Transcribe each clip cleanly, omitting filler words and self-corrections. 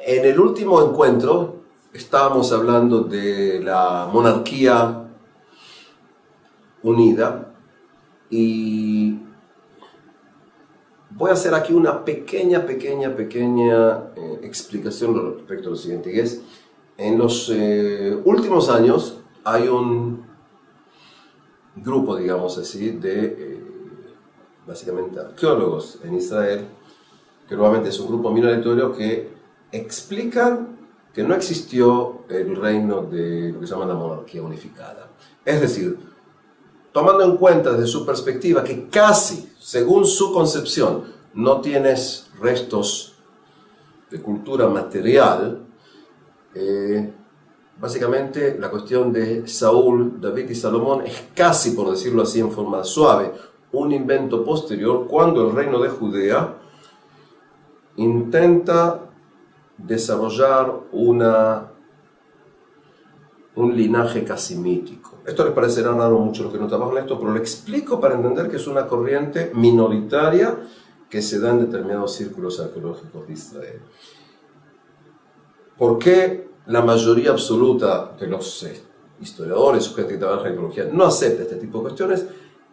En el último encuentro estábamos hablando de la monarquía unida y voy a hacer aquí una pequeña explicación respecto a lo siguiente, que es, en los últimos años hay un grupo, digamos así, de básicamente arqueólogos en Israel, que nuevamente es un grupo minoritario que explican que no existió el reino de lo que se llama la monarquía unificada. Es decir, tomando en cuenta desde su perspectiva que casi, según su concepción, no tienes restos de cultura material, básicamente la cuestión de Saúl, David y Salomón es casi, por decirlo así en forma suave, un invento posterior cuando el reino de Judea intenta desarrollar un linaje casi mítico. Esto les parecerá raro a muchos los que no trabajan en esto, pero lo explico para entender que es una corriente minoritaria que se da en determinados círculos arqueológicos de Israel. ¿Por qué la mayoría absoluta de los historiadores o gente que trabaja en arqueología no acepta este tipo de cuestiones?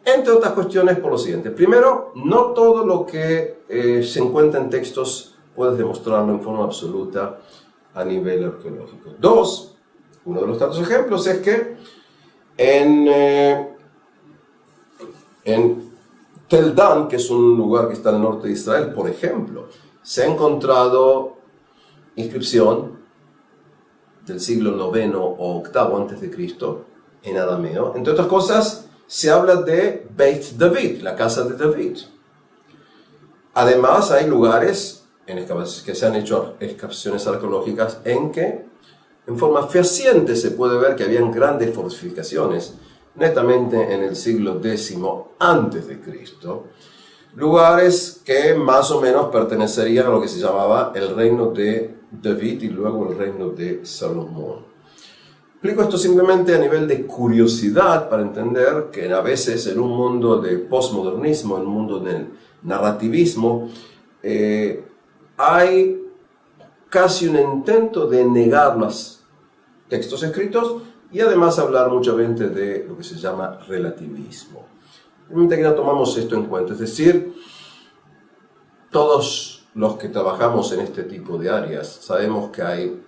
Entre otras cuestiones por lo siguiente. Primero, no todo lo que se encuentra en textos puedes demostrarlo en forma absoluta a nivel arqueológico. Dos, uno de los tantos ejemplos es que en Tel Dan, que es un lugar que está al norte de Israel, por ejemplo, se ha encontrado inscripción del siglo IX o VIII antes de Cristo en arameo. Entre otras cosas, se habla de Beit David, la casa de David. Además, hay lugares que se han hecho excavaciones arqueológicas en que, en forma fehaciente, se puede ver que habían grandes fortificaciones, netamente en el siglo X antes de Cristo, lugares que más o menos pertenecerían a lo que se llamaba el reino de David y luego el reino de Salomón. Explico esto simplemente a nivel de curiosidad para entender que a veces en un mundo de postmodernismo, en un mundo del narrativismo, hay casi un intento de negar los textos escritos y además hablar muchas veces de lo que se llama relativismo. Realmente que no tomamos esto en cuenta, es decir, todos los que trabajamos en este tipo de áreas sabemos que hay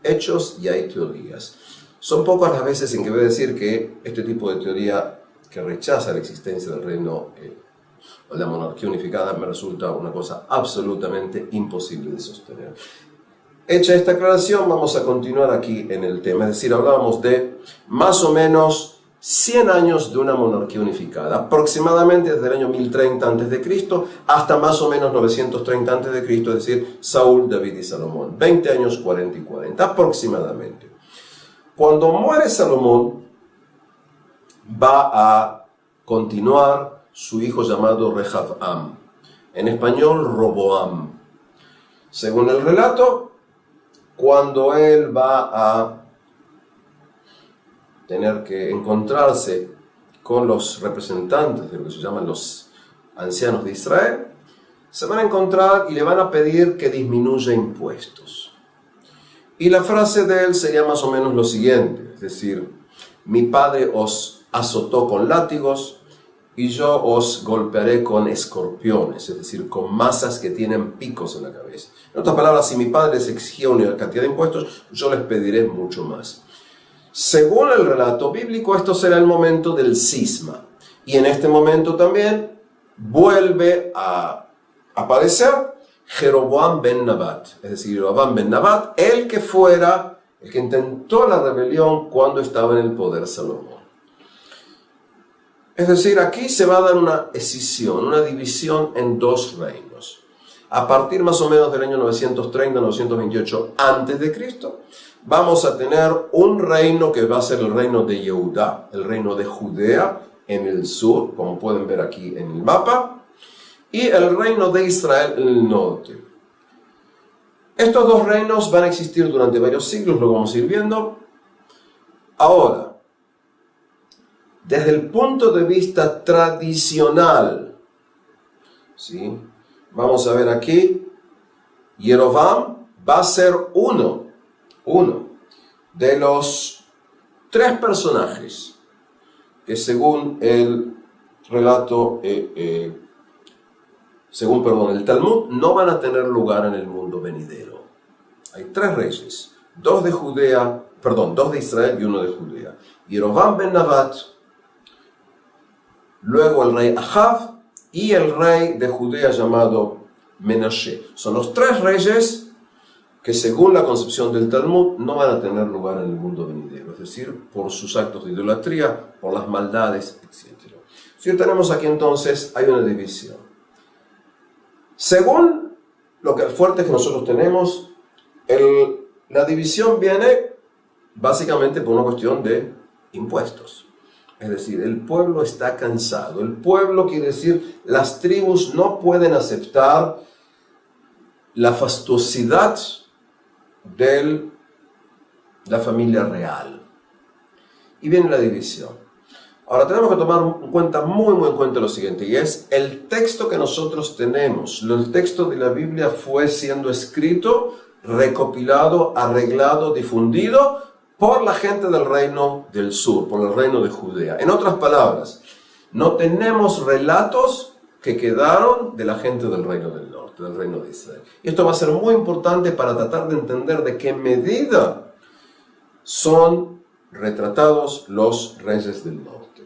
hechos y hay teorías. Son pocas las veces en que voy a decir que este tipo de teoría que rechaza la existencia del reino o la monarquía unificada me resulta una cosa absolutamente imposible de sostener. Hecha esta aclaración, vamos a continuar aquí en el tema. Es decir, hablábamos de más o menos 100 años de una monarquía unificada, aproximadamente desde el año 1030 a.C. hasta más o menos 930 a.C., es decir, Saúl, David y Salomón. 20 años, 40 y 40, aproximadamente. Cuando muere Salomón, va a continuar su hijo llamado Rehabam, en español Roboam. Según el relato, cuando él va a tener que encontrarse con los representantes de lo que se llaman los ancianos de Israel, se van a encontrar y le van a pedir que disminuya impuestos. Y la frase de él sería más o menos lo siguiente, es decir, mi padre os azotó con látigos y yo os golpearé con escorpiones, es decir, con masas que tienen picos en la cabeza. En otras palabras, si mi padre les exigía una cantidad de impuestos, yo les pediré mucho más. Según el relato bíblico, esto será el momento del cisma. Y en este momento también vuelve a aparecer Jeroboam ben Nabat. Es decir, Jeroboam ben Nabat, el que intentó la rebelión cuando estaba en el poder Salomón. Es decir, aquí se va a dar una escisión, una división en dos reinos. A partir más o menos del año 930-928 a.C., vamos a tener un reino que va a ser el reino de Yehudá, el reino de Judea en el sur, como pueden ver aquí en el mapa, y el reino de Israel en el norte. Estos dos reinos van a existir durante varios siglos, lo vamos a ir viendo. Ahora, desde el punto de vista tradicional, ¿sí? Vamos a ver aquí, Jeroboam va a ser uno de los 3 personajes que según el relato, el Talmud, no van a tener lugar en el mundo venidero. Hay 3 reyes, 2 de Israel y 1 de Judea. Yerovam ben Nabat, luego el rey Ahab y el rey de Judea llamado Menashe. Son los 3 reyes que según la concepción del Talmud no van a tener lugar en el mundo venidero, es decir, por sus actos de idolatría, por las maldades, etc. Si tenemos aquí entonces, hay una división. Según lo que fuerte que nosotros tenemos, la división viene básicamente por una cuestión de impuestos. Es decir, el pueblo está cansado. El pueblo quiere decir, las tribus no pueden aceptar la fastuosidad de la familia real. Y viene la división. Ahora tenemos que tomar en cuenta, muy en cuenta lo siguiente, y es el texto que nosotros tenemos. El texto de la Biblia fue siendo escrito, recopilado, arreglado, difundido por la gente del reino del sur, por el reino de Judea. En otras palabras, no tenemos relatos que quedaron de la gente del reino del norte, del reino de Israel. Y esto va a ser muy importante para tratar de entender de qué medida son retratados los reyes del norte.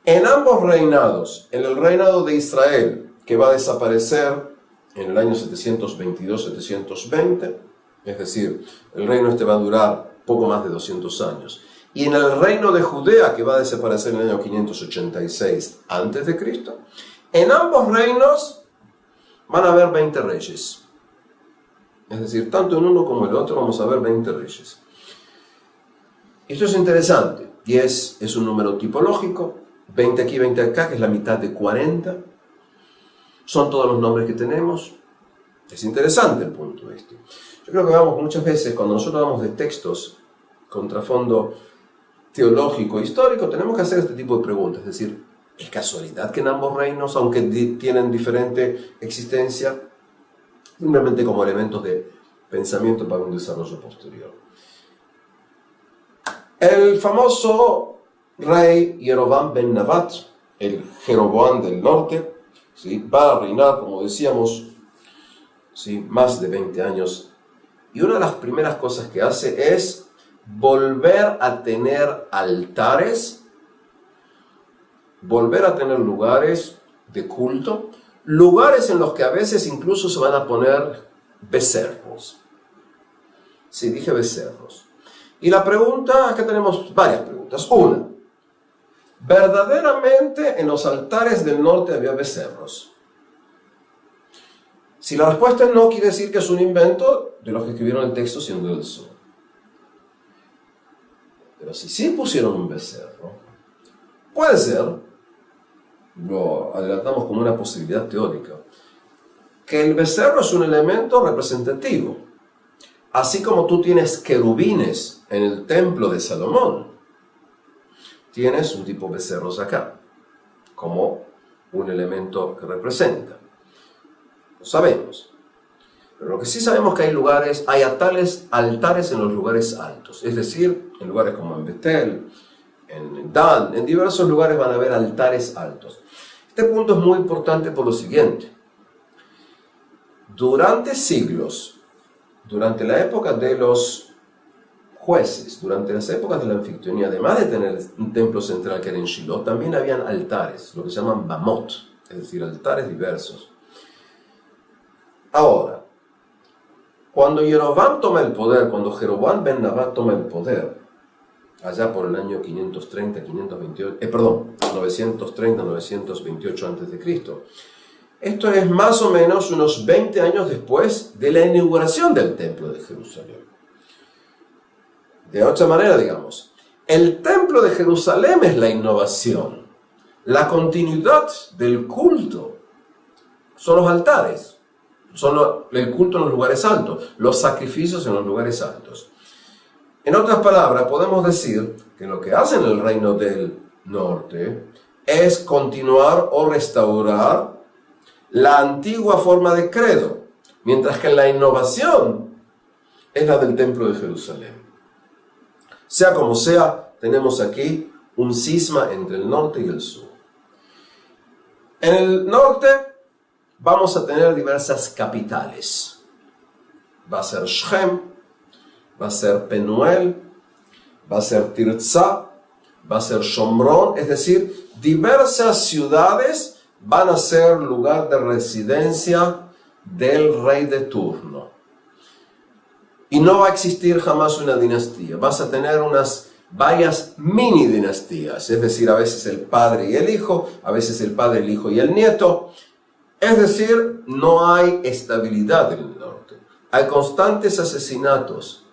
En ambos reinados, en el reinado de Israel, que va a desaparecer en el año 722-720, es decir, el reino este va a durar poco más de 200 años, y en el reino de Judea, que va a desaparecer en el año 586 a.C., en ambos reinos van a haber 20 reyes. Es decir, tanto en uno como en el otro vamos a ver 20 reyes. Esto es interesante, y es un número tipológico, 20 aquí, 20 acá, que es la mitad de 40. Son todos los nombres que tenemos. Es interesante el punto este. Yo creo que muchas veces, cuando nosotros hablamos de textos con trasfondo teológico e histórico, tenemos que hacer este tipo de preguntas. Es decir, ¿es casualidad que en ambos reinos, aunque tienen diferente existencia, simplemente como elementos de pensamiento para un desarrollo posterior? El famoso rey Yerovam ben Nabat, el Jeroboam del norte, ¿sí?, va a reinar, como decíamos, ¿sí?, más de 20 años. Y una de las primeras cosas que hace es volver a tener altares, volver a tener lugares de culto, lugares en los que a veces incluso se van a poner becerros. Sí, dije becerros. Y la pregunta, acá tenemos varias preguntas. Una, ¿verdaderamente en los altares del norte había becerros? Si la respuesta es no, quiere decir que es un invento de los que escribieron el texto siendo del sur. Pero si sí pusieron un becerro, puede ser, lo adelantamos como una posibilidad teórica, que el becerro es un elemento representativo. Así como tú tienes querubines en el templo de Salomón, tienes un tipo de becerros acá, como un elemento que representa. Lo sabemos. Pero lo que sí sabemos es que hay lugares, hay altares en los lugares altos. Es decir, en lugares como en Betel, en Dan, en diversos lugares van a haber altares altos. Este punto es muy importante por lo siguiente. Durante siglos, durante la época de los jueces, durante las épocas de la anfitrionía, además de tener un templo central que era en Shiloh, también habían altares, lo que se llaman bamot, es decir, altares diversos. Ahora, cuando Jeroboam toma el poder, cuando Jeroboam ben Nabat toma el poder, allá por el año 930-928 a.C., esto es más o menos unos 20 años después de la inauguración del templo de Jerusalén. De otra manera, digamos, el templo de Jerusalén es la innovación, la continuidad del culto, son los altares, son el culto en los lugares altos, los sacrificios en los lugares altos. En otras palabras, podemos decir que lo que hace en el reino del norte es continuar o restaurar la antigua forma de credo, mientras que la innovación es la del templo de Jerusalén. Sea como sea, tenemos aquí un cisma entre el norte y el sur. En el norte vamos a tener diversas capitales. Va a ser Shem, va a ser Penuel, va a ser Tirzá, va a ser Shomrón, es decir, diversas ciudades van a ser lugar de residencia del rey de turno. Y no va a existir jamás una dinastía. Vas a tener varias mini dinastías, es decir, a veces el padre y el hijo, a veces el padre, el hijo y el nieto. Es decir, no hay estabilidad en el norte. Hay constantes asesinatos.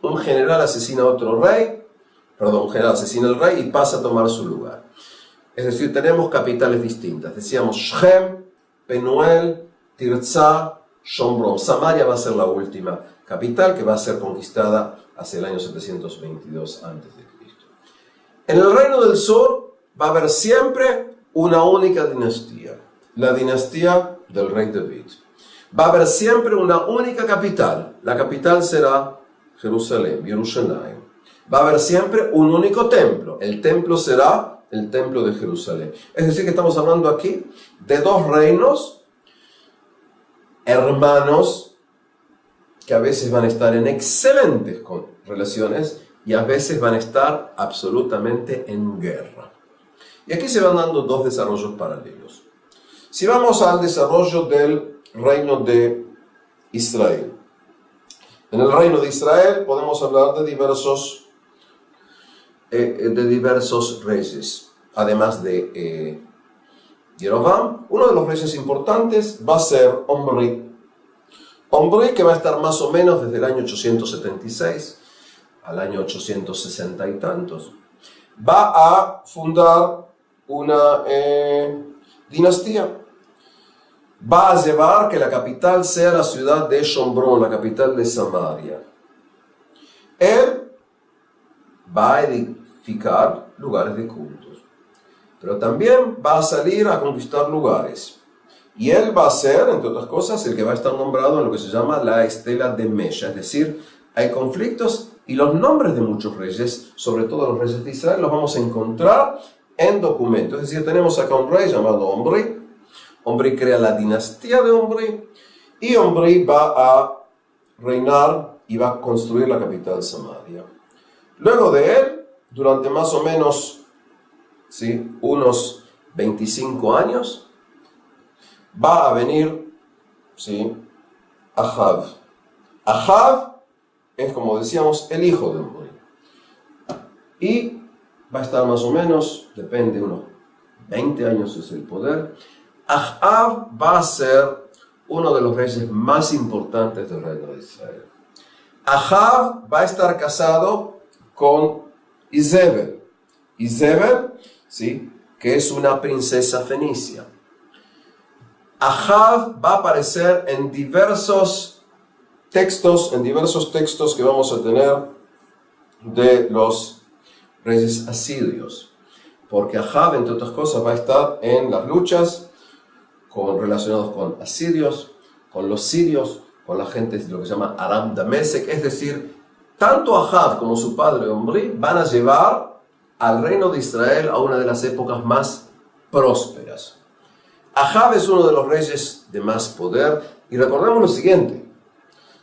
Un general asesina a otro rey, un general asesina al rey y pasa a tomar su lugar. Es decir, tenemos capitales distintas. Decíamos Shem, Penuel, Tirzá, Shomrón. Samaria va a ser la última capital que va a ser conquistada hacia el año 722 a.C. En el reino del sur va a haber siempre una única dinastía, la dinastía del rey David. Va a haber siempre una única capital, la capital será Jerusalén, Jerusalén. Va a haber siempre un único templo, el templo será el templo de Jerusalén. Es decir, que estamos hablando aquí de dos reinos hermanos que a veces van a estar en excelentes relaciones y a veces van a estar absolutamente en guerra. Y aquí se van dando dos desarrollos paralelos. Si vamos al desarrollo del reino de Israel. En el reino de Israel podemos hablar de diversos reyes. Además de Jeroboam, uno de los reyes importantes va a ser Omri. Omri, que va a estar más o menos desde el año 876 al año 860 y tantos, va a fundar una dinastía. Va a llevar que la capital sea la ciudad de Shomrón, la capital de Samaria. Él va a edificar lugares de cultos, pero también va a salir a conquistar lugares. Y él va a ser, entre otras cosas, el que va a estar nombrado en lo que se llama la estela de Mesha. Es decir, hay conflictos y los nombres de muchos reyes, sobre todo los reyes de Israel, los vamos a encontrar en documentos. Es decir, tenemos acá un rey llamado Omri. Omri crea la dinastía de Omri y Omri va a reinar y va a construir la capital Samaria. Luego de él, durante más o menos unos 25 años, va a venir Ahab. Ahab es, como decíamos, el hijo de Omri. Y va a estar más o menos, depende, unos 20 años es el poder. Ahab va a ser uno de los reyes más importantes del reino de Israel. Ahab va a estar casado con Izebel. Izebel, que es una princesa fenicia. Ahab va a aparecer en diversos textos que vamos a tener de los reyes asirios. Porque Ahab, entre otras cosas, va a estar en las luchas relacionados con asirios, con los sirios, con la gente de lo que se llama Aram Damesek. Es decir, tanto Ahab como su padre Omri van a llevar al reino de Israel a una de las épocas más prósperas. Ahab es uno de los reyes de más poder. Y recordemos lo siguiente: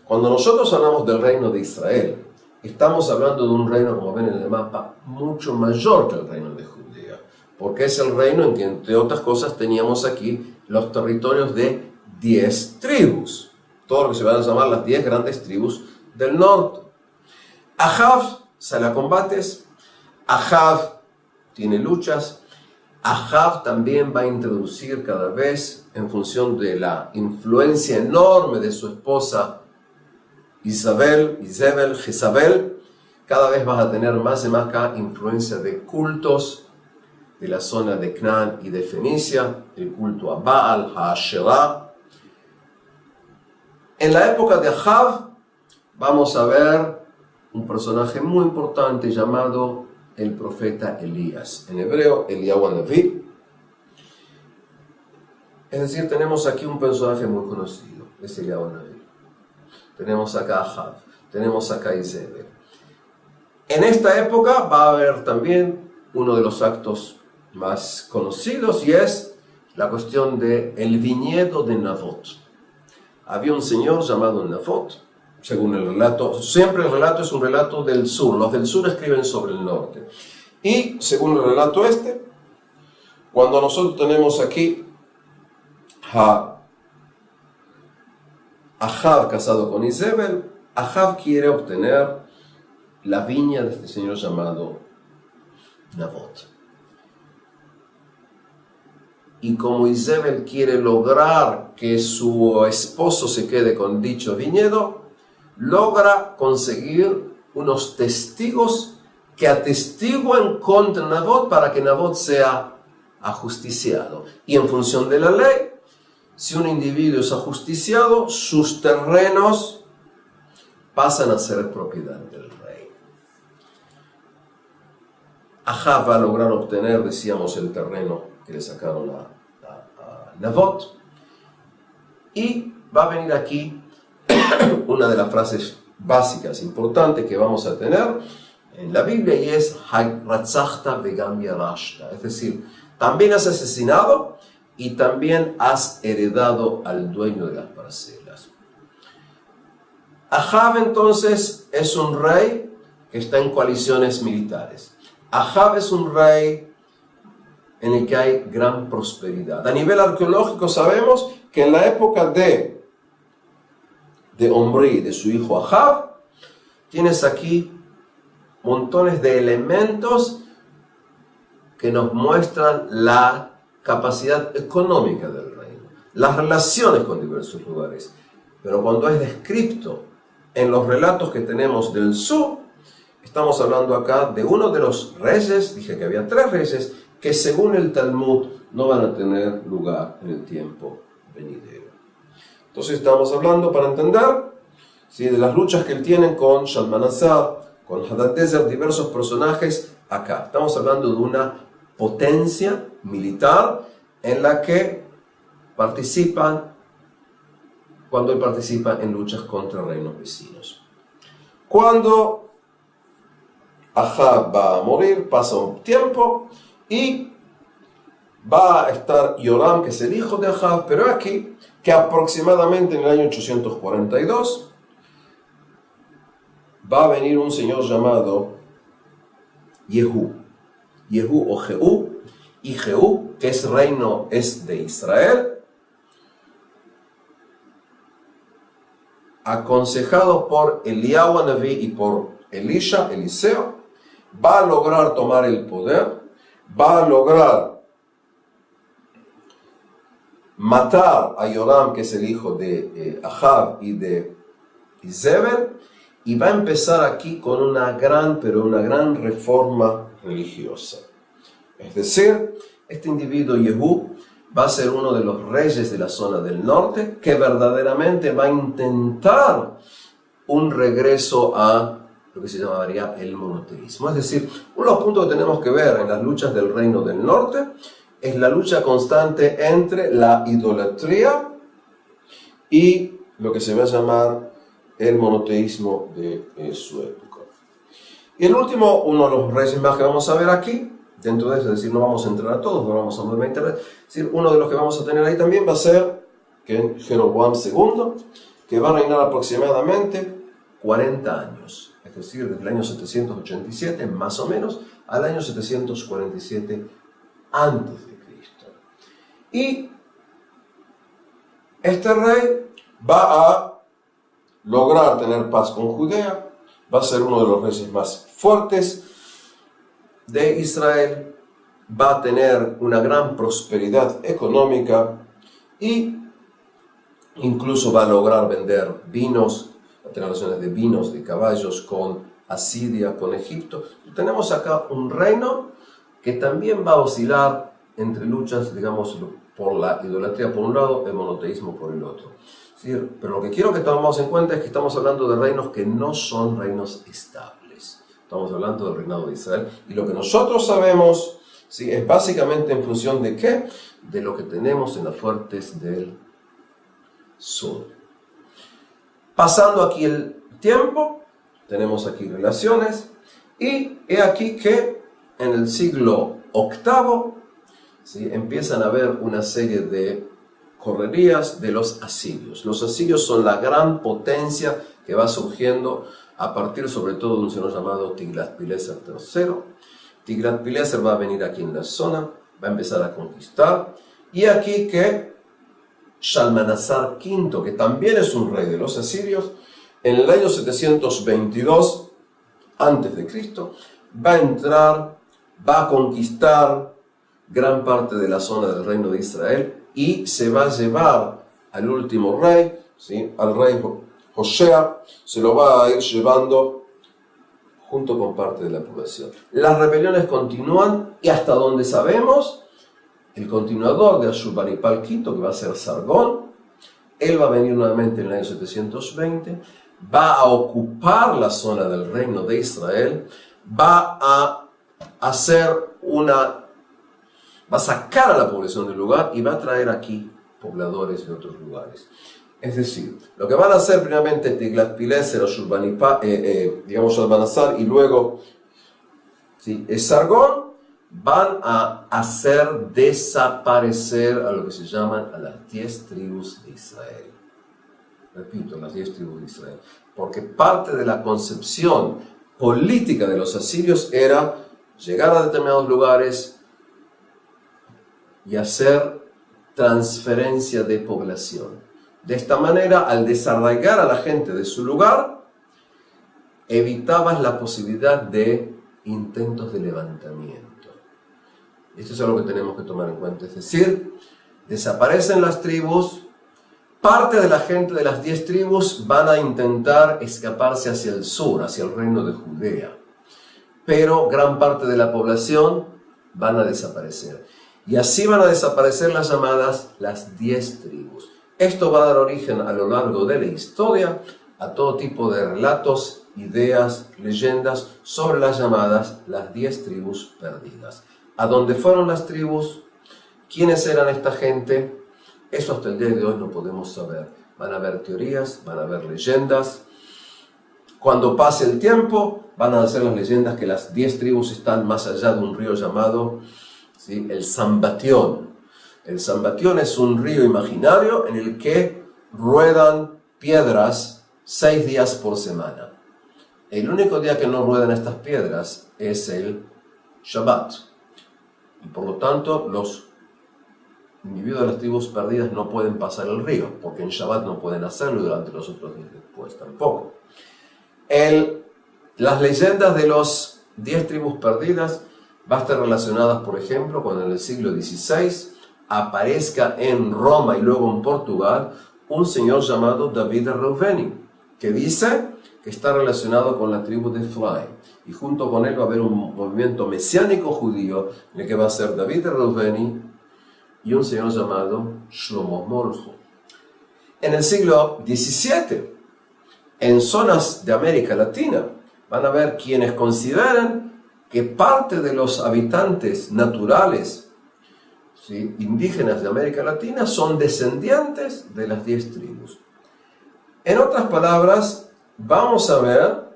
cuando nosotros hablamos del reino de Israel, estamos hablando de un reino, como ven en el mapa, mucho mayor que el reino de Judea, porque es el reino en que, entre otras cosas, teníamos aquí los territorios de 10 tribus, todo lo que se van a llamar las 10 grandes tribus del norte. Ahab sale a combates, Ahab tiene luchas, Ahab también va a introducir cada vez, en función de la influencia enorme de su esposa Jezabel, cada vez vas a tener más y más influencia de cultos de la zona de Canaán y de Fenicia, el culto a Baal, a Asherah. En la época de Ahab vamos a ver un personaje muy importante llamado el profeta Elías, en hebreo Eliyahu Hanaví. Es decir, tenemos aquí un personaje muy conocido, es Eliyahu Hanaví. Tenemos acá a Ahab. tenemos acá a Izebel. En esta época va a haber también uno de los actos más conocidos y es la cuestión del viñedo de Nabot. Había un señor llamado Nabot, según el relato, siempre el relato es un relato del sur, los del sur escriben sobre el norte. Y según el relato cuando nosotros tenemos aquí a Ahab casado con Izebel, Ahab quiere obtener la viña de este señor llamado Nabot. Y como Izebel quiere lograr que su esposo se quede con dicho viñedo, logra conseguir unos testigos que atestiguen contra Nabot para que Nabot sea ajusticiado. Y en función de la ley, si un individuo es ajusticiado, sus terrenos pasan a ser propiedad del rey. Ahab va a lograr obtener, decíamos, el terreno que le sacaron a Nabot. Y va a venir aquí una de las frases básicas, importantes que vamos a tener en la Biblia, y es Ratzachta vegam yarashta, es decir, también has asesinado y también has heredado al dueño de las parcelas. Ahab entonces es un rey que está en coaliciones militares. Ahab es un rey en el que hay gran prosperidad. A nivel arqueológico sabemos que en la época de Omri, de su hijo Ahab, tienes aquí montones de elementos que nos muestran la capacidad económica del reino, las relaciones con diversos lugares. Pero cuando es descrito en los relatos que tenemos del sur, estamos hablando acá de uno de los reyes, dije que había 3 reyes, que según el Talmud no van a tener lugar en el tiempo venidero. Entonces estamos hablando, para entender, ¿sí?, de las luchas que él tiene con Shalmaneser, con Hadadezer, diversos personajes acá. Estamos hablando de una potencia militar en la que cuando él participa en luchas contra reinos vecinos. Cuando Ahab va a morir, pasa un tiempo y va a estar Yoram, que es el hijo de Ahab, pero aquí, que aproximadamente en el año 842, va a venir un señor llamado Yehú o Jehú, y Jehú, que es reino de Israel, aconsejado por Eliyahu Naví y por Eliseo, va a lograr tomar el poder, va a lograr matar a Yoram, que es el hijo de Ahab y de Izebel, y va a empezar aquí con una gran reforma religiosa. Es decir, este individuo Yehú va a ser uno de los reyes de la zona del norte que verdaderamente va a intentar un regreso a lo que se llamaría el monoteísmo. Es decir, uno de los puntos que tenemos que ver en las luchas del reino del norte es la lucha constante entre la idolatría y lo que se va a llamar el monoteísmo de su época. Y el último, uno de los reyes más que vamos a ver aquí, dentro de eso, es decir, no vamos a entrar a todos, no vamos a entrar, es decir, uno de los que vamos a tener ahí también va a ser Jeroboam II, que va a reinar aproximadamente 40 años, es decir, desde el año 787 más o menos al año 747 antes de Cristo. Y este rey va a lograr tener paz con Judea, va a ser uno de los reyes más fuertes de Israel, va a tener una gran prosperidad económica y incluso va a lograr vender vinos, va a tener relaciones de vinos, de caballos con Asiria, con Egipto. Tenemos acá un reino que también va a oscilar entre luchas, digamos, por la idolatría por un lado, el monoteísmo por el otro. ¿Sí? Pero lo que quiero que tomemos en cuenta es que estamos hablando de reinos que no son reinos estables. Estamos hablando del reinado de Israel. Y lo que nosotros sabemos, ¿sí?, es básicamente en función de ¿qué? De lo que tenemos en las fuertes del sur. Pasando aquí el tiempo, tenemos aquí relaciones, y he aquí que en el siglo VIII, ¿sí?, empiezan a haber una serie de correrías de los asirios. Los asirios son la gran potencia que va surgiendo a partir sobre todo de un señor llamado Tiglat-Pileser III. Tiglat-Pileser va a venir aquí en la zona, va a empezar a conquistar, y aquí que Shalmaneser V, que también es un rey de los asirios, en el año 722 a.C., va a entrar, va a conquistar gran parte de la zona del reino de Israel y se va a llevar al último rey, ¿sí?, al rey Hoshea, se lo va a ir llevando junto con parte de la población. Las rebeliones continúan y hasta donde sabemos, el continuador de Ashurbanipal V, que va a ser Sargón, él va a venir nuevamente en el año 720, va a ocupar la zona del reino de Israel, va a sacar a la población del lugar y va a traer aquí pobladores de otros lugares. Es decir, lo que van a hacer primeramente Tiglat-Pileser, Shalmaneser y luego, ¿sí?, Sargón, van a hacer desaparecer a lo que se llaman a las 10 tribus de Israel. Repito, las 10 tribus de Israel. Porque parte de la concepción política de los asirios era llegar a determinados lugares y hacer transferencia de población. De esta manera, al desarraigar a la gente de su lugar, evitabas la posibilidad de intentos de levantamiento. Esto es algo que tenemos que tomar en cuenta. Es decir, desaparecen las tribus, parte de la gente de las 10 tribus van a intentar escaparse hacia el sur, hacia el reino de Judea. Pero gran parte de la población van a desaparecer. Y así van a desaparecer las llamadas las 10 tribus. Esto va a dar origen a lo largo de la historia a todo tipo de relatos, ideas, leyendas sobre las llamadas las 10 tribus perdidas. ¿A dónde fueron las tribus? ¿Quiénes eran esta gente? Eso hasta el día de hoy no podemos saber. Van a haber teorías, van a haber leyendas. Cuando pase el tiempo, van a hacer las leyendas que las 10 tribus están más allá de un río llamado, ¿sí?, el Sambatión. El Sambatión es un río imaginario en el que ruedan piedras 6 días por semana. El único día que no ruedan estas piedras es el Shabbat. Y por lo tanto, los individuos de las tribus perdidas no pueden pasar el río, porque en Shabbat no pueden hacerlo y durante los otros días después tampoco. Las leyendas de los 10 tribus perdidas van a estar relacionadas, por ejemplo, cuando en el siglo XVI aparezca en Roma y luego en Portugal un señor llamado David de Reuveni, que dice que está relacionado con la tribu de Efraín. Y junto con él va a haber un movimiento mesiánico judío en el que va a ser David de Reuveni y un señor llamado Shlomo Molcho. En el siglo XVII, en zonas de América Latina, van a ver quienes consideran que parte de los habitantes naturales, ¿sí?, indígenas de América Latina son descendientes de las 10 tribus. En otras palabras, vamos a ver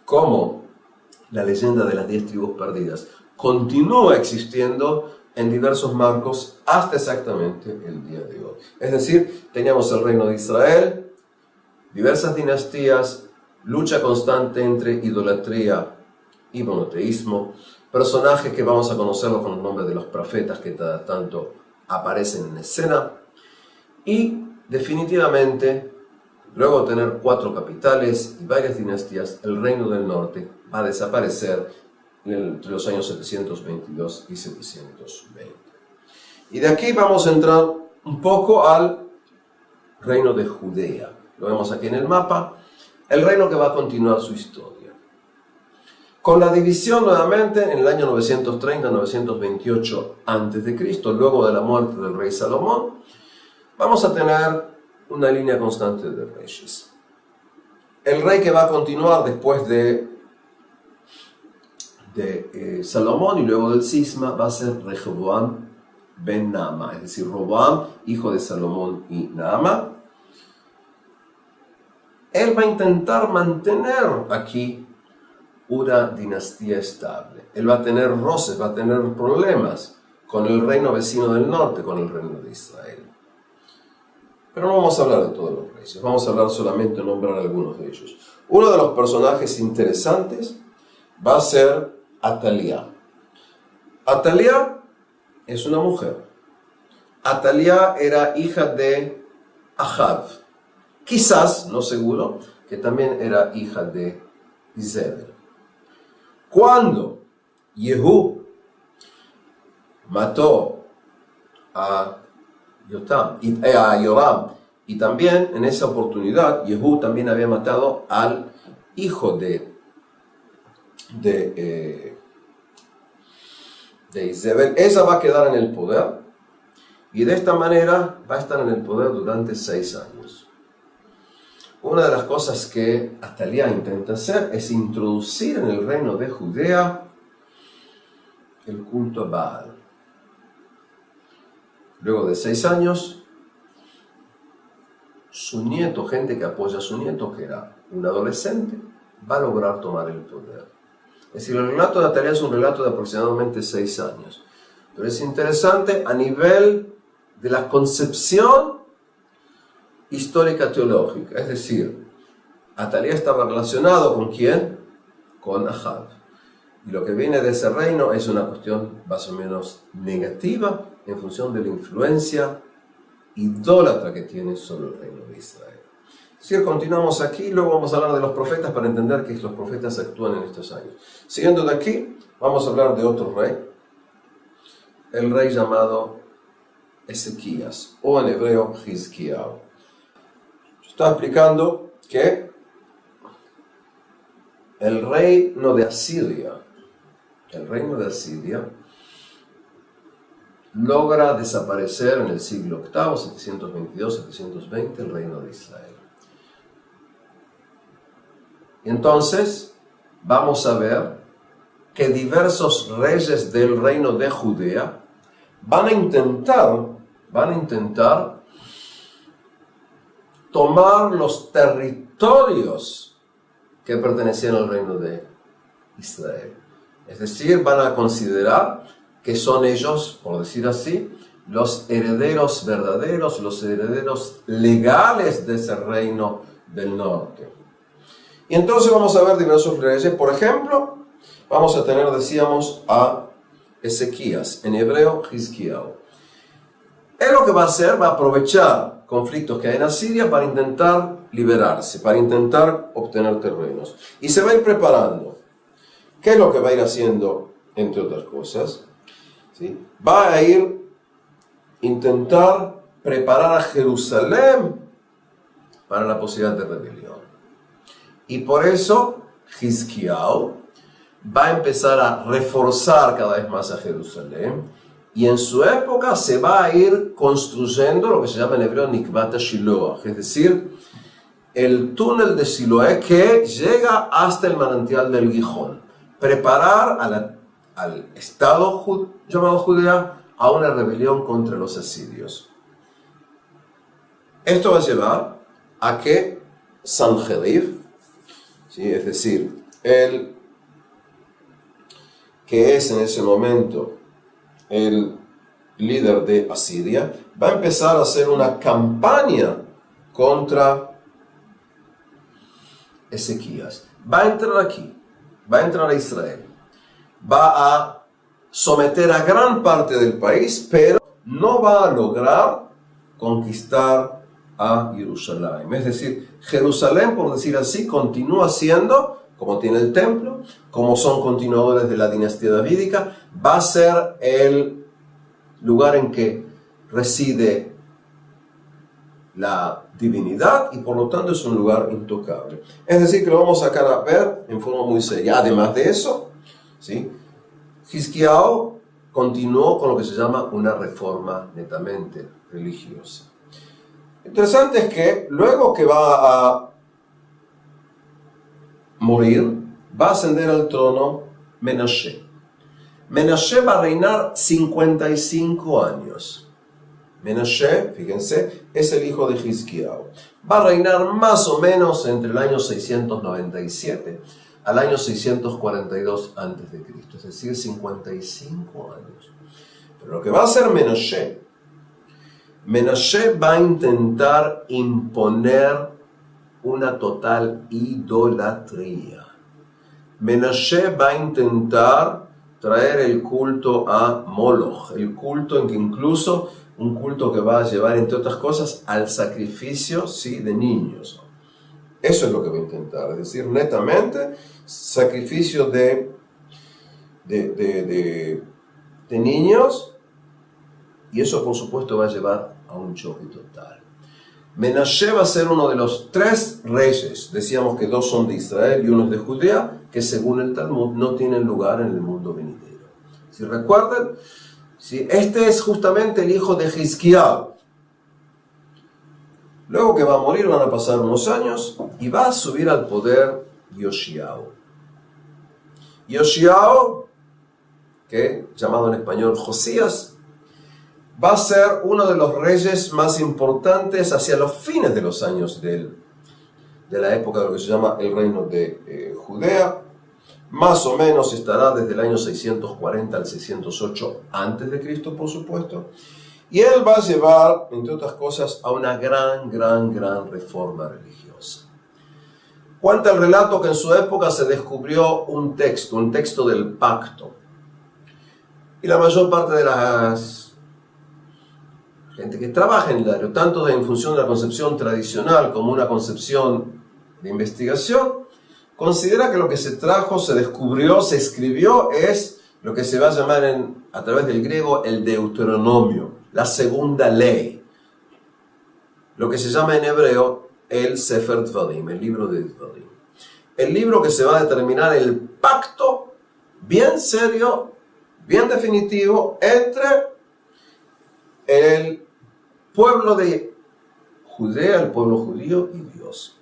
cómo la leyenda de las 10 tribus perdidas continúa existiendo en diversos marcos hasta exactamente el día de hoy. Es decir, teníamos el reino de Israel, diversas dinastías, lucha constante entre idolatría y monoteísmo, personajes que vamos a conocerlos con los nombres de los profetas que cada tanto aparecen en escena, y definitivamente, luego de tener 4 capitales y varias dinastías, el reino del norte va a desaparecer entre los años 722 y 720. Y de aquí vamos a entrar un poco al reino de Judea. Lo vemos aquí en el mapa, el reino que va a continuar su historia. Con la división nuevamente en el año 930-928 a.C., luego de la muerte del rey Salomón, vamos a tener una línea constante de reyes. El rey que va a continuar después de Salomón y luego del cisma va a ser Rehoboam ben Naama, es decir, Roboam, hijo de Salomón y Naama. él va a intentar mantener aquí una dinastía estable. Él va a tener roces, va a tener problemas con el reino vecino del norte, con el reino de Israel. Pero no vamos a hablar de todos los reyes, vamos a hablar solamente de nombrar algunos de ellos. Uno de los personajes interesantes va a ser Atalía. Atalía es una mujer. Atalía era hija de Ahab. Quizás, no seguro, que también era hija de Izebel. Cuando Yehú mató a Yoram, y también en esa oportunidad Yehú también había matado al hijo de Izebel, ella va a quedar en el poder y de esta manera va a estar en el poder durante 6 años. Una de las cosas que Atalía intenta hacer es introducir en el reino de Judea el culto a Baal. Luego de 6 años, su nieto, gente que apoya a su nieto, que era un adolescente, va a lograr tomar el poder. Es decir, el relato de Atalía es un relato de aproximadamente 6 años. Pero es interesante a nivel de la concepción histórica teológica. Es decir, Atalía estaba relacionado ¿con quién? Con Ahab. Y lo que viene de ese reino es una cuestión más o menos negativa en función de la influencia idólatra que tiene sobre el reino de Israel. Si continuamos aquí, luego vamos a hablar de los profetas para entender que los profetas actúan en estos años. Siguiendo de aquí, vamos a hablar de otro rey, el rey llamado Ezequías, o en hebreo Hizkiyahu. Está explicando que el reino de Asiria, logra desaparecer en el siglo VIII, 722-720, el reino de Israel. Y entonces vamos a ver que diversos reyes del reino de Judea van a intentar tomar los territorios que pertenecían al reino de Israel. Es decir, van a considerar que son ellos, por decir así, los herederos verdaderos, los herederos legales de ese reino del norte. Y entonces vamos a ver diversos reyes. Por ejemplo, vamos a tener, decíamos, a Ezequías, en hebreo Hizkiyahu. Él lo que va a hacer, va a aprovechar conflictos que hay en Asiria para intentar liberarse, para intentar obtener terrenos. Y se va a ir preparando. ¿Qué es lo que va a ir haciendo, entre otras cosas? ¿Sí? Va a intentar preparar a Jerusalén para la posibilidad de rebelión. Y por eso Hizkiyahu va a empezar a reforzar cada vez más a Jerusalén, y en su época se va a ir construyendo lo que se llama en hebreo Nikvat Shiloah, es decir, el túnel de Siloé que llega hasta el manantial del Gijón. Preparar al Estado llamado Judea a una rebelión contra los asirios. Esto va a llevar a que Sanjerib, ¿sí? Es decir, el que es en ese momento el líder de Asiria, va a empezar a hacer una campaña contra Ezequías. Va a entrar aquí, va a entrar a Israel, va a someter a gran parte del país, pero no va a lograr conquistar a Jerusalén. Es decir, Jerusalén, por decir así, continúa siendo, como tiene el templo, como son continuadores de la dinastía davídica, va a ser el lugar en que reside la divinidad y por lo tanto es un lugar intocable. Es decir, que lo vamos a sacar a ver en forma muy seria. Además de eso, ¿sí? Hizkiyahu continuó con lo que se llama una reforma netamente religiosa. Interesante es que luego que va a morir, va a ascender al trono Menashe. Menashe va a reinar 55 años. Menashe, fíjense, es el hijo de Hizkiyahu. Va a reinar más o menos entre el año 697 al año 642 a.C., es decir, 55 años. Pero lo que va a hacer Menashe va a intentar imponer una total idolatría. Menashe va a intentar traer el culto a Moloch, el culto en que incluso un culto que va a llevar, entre otras cosas, al sacrificio, ¿sí?, de niños. Eso es lo que va a intentar, es decir, netamente sacrificio de niños, y eso por supuesto va a llevar a un choque total. Menashe va a ser uno de los 3 reyes, decíamos que 2 son de Israel y 1 es de Judea, que según el Talmud no tienen lugar en el mundo venidero. Si recuerdan, ¿sí?, este es justamente el hijo de Hizkiyahu. Luego que va a morir van a pasar unos años y va a subir al poder Yoshiyahu. Yoshiyahu, que llamado en español Josías, va a ser uno de los reyes más importantes hacia los fines de los años de la época de lo que se llama el reino de Judea. Más o menos estará desde el año 640 al 608 a.C., por supuesto. Y él va a llevar, entre otras cosas, a una gran reforma religiosa. Cuenta el relato que en su época se descubrió un texto del pacto. Y la mayor parte de la gente que trabaja en el área, tanto en función de la concepción tradicional como una concepción de investigación, considera que lo que se trajo, se descubrió, se escribió es lo que se va a llamar a través del griego el Deuteronomio, la segunda ley. Lo que se llama en hebreo el Sefer Dvarim, el libro de Dvarim. El libro que se va a determinar el pacto bien serio, bien definitivo entre el pueblo de Judea, el pueblo judío y Dios.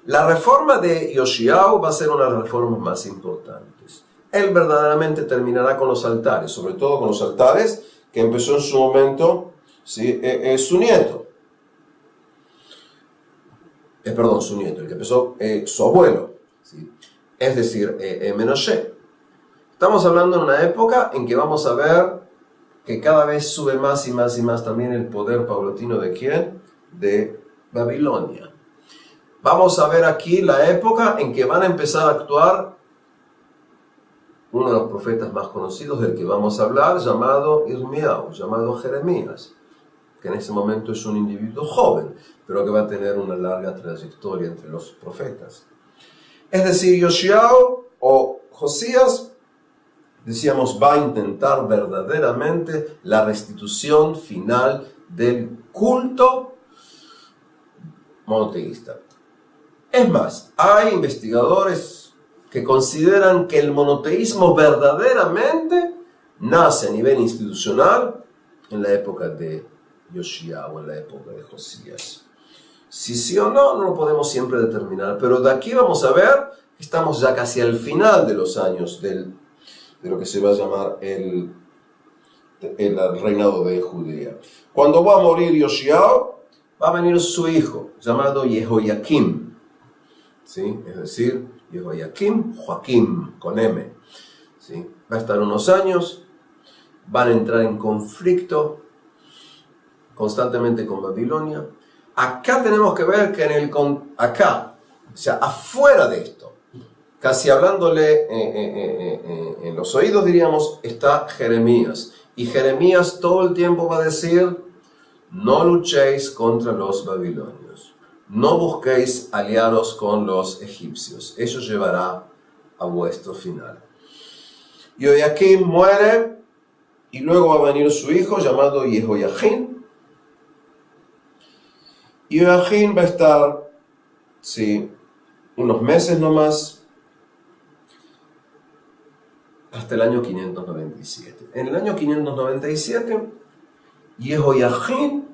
La reforma de Yoshiyahu va a ser una de las reformas más importantes. Él verdaderamente terminará con los altares, sobre todo con los altares que empezó en su momento, ¿sí?, su nieto. Su nieto, el que empezó su abuelo, ¿sí?, es decir, Menashe. Estamos hablando de una época en que vamos a ver que cada vez sube más y más y más también el poder paulatino ¿de quién? De Babilonia. Vamos a ver aquí la época en que van a empezar a actuar uno de los profetas más conocidos del que vamos a hablar, llamado Irmiyahu, llamado Jeremías, que en ese momento es un individuo joven, pero que va a tener una larga trayectoria entre los profetas. Es decir, Yoshiyahu o Josías, decíamos, va a intentar verdaderamente la restitución final del culto monoteísta. Es más, hay investigadores que consideran que el monoteísmo verdaderamente nace a nivel institucional en la época de Yoshiyahu, en la época de Josías. Si sí o no, no lo podemos siempre determinar, pero de aquí vamos a ver que estamos ya casi al final de los años de lo que se va a llamar el reinado de Judea. Cuando va a morir Yoshiyahu, va a venir su hijo, llamado Jehoiakim, ¿sí?, es decir, Joaquim, con M, ¿sí?, va a estar unos años, van a entrar en conflicto constantemente con Babilonia. Acá tenemos que ver que o sea, afuera de esto, casi hablándole en los oídos, diríamos, está Jeremías. Y Jeremías todo el tiempo va a decir: no luchéis contra los babilonios, no busquéis aliaros con los egipcios, eso llevará a vuestro final. Joiakim muere y luego va a venir su hijo llamado Jehoiakim. Y Joiakim va a estar, sí, unos meses nomás, hasta el año 597. En el año 597, Jehoiakim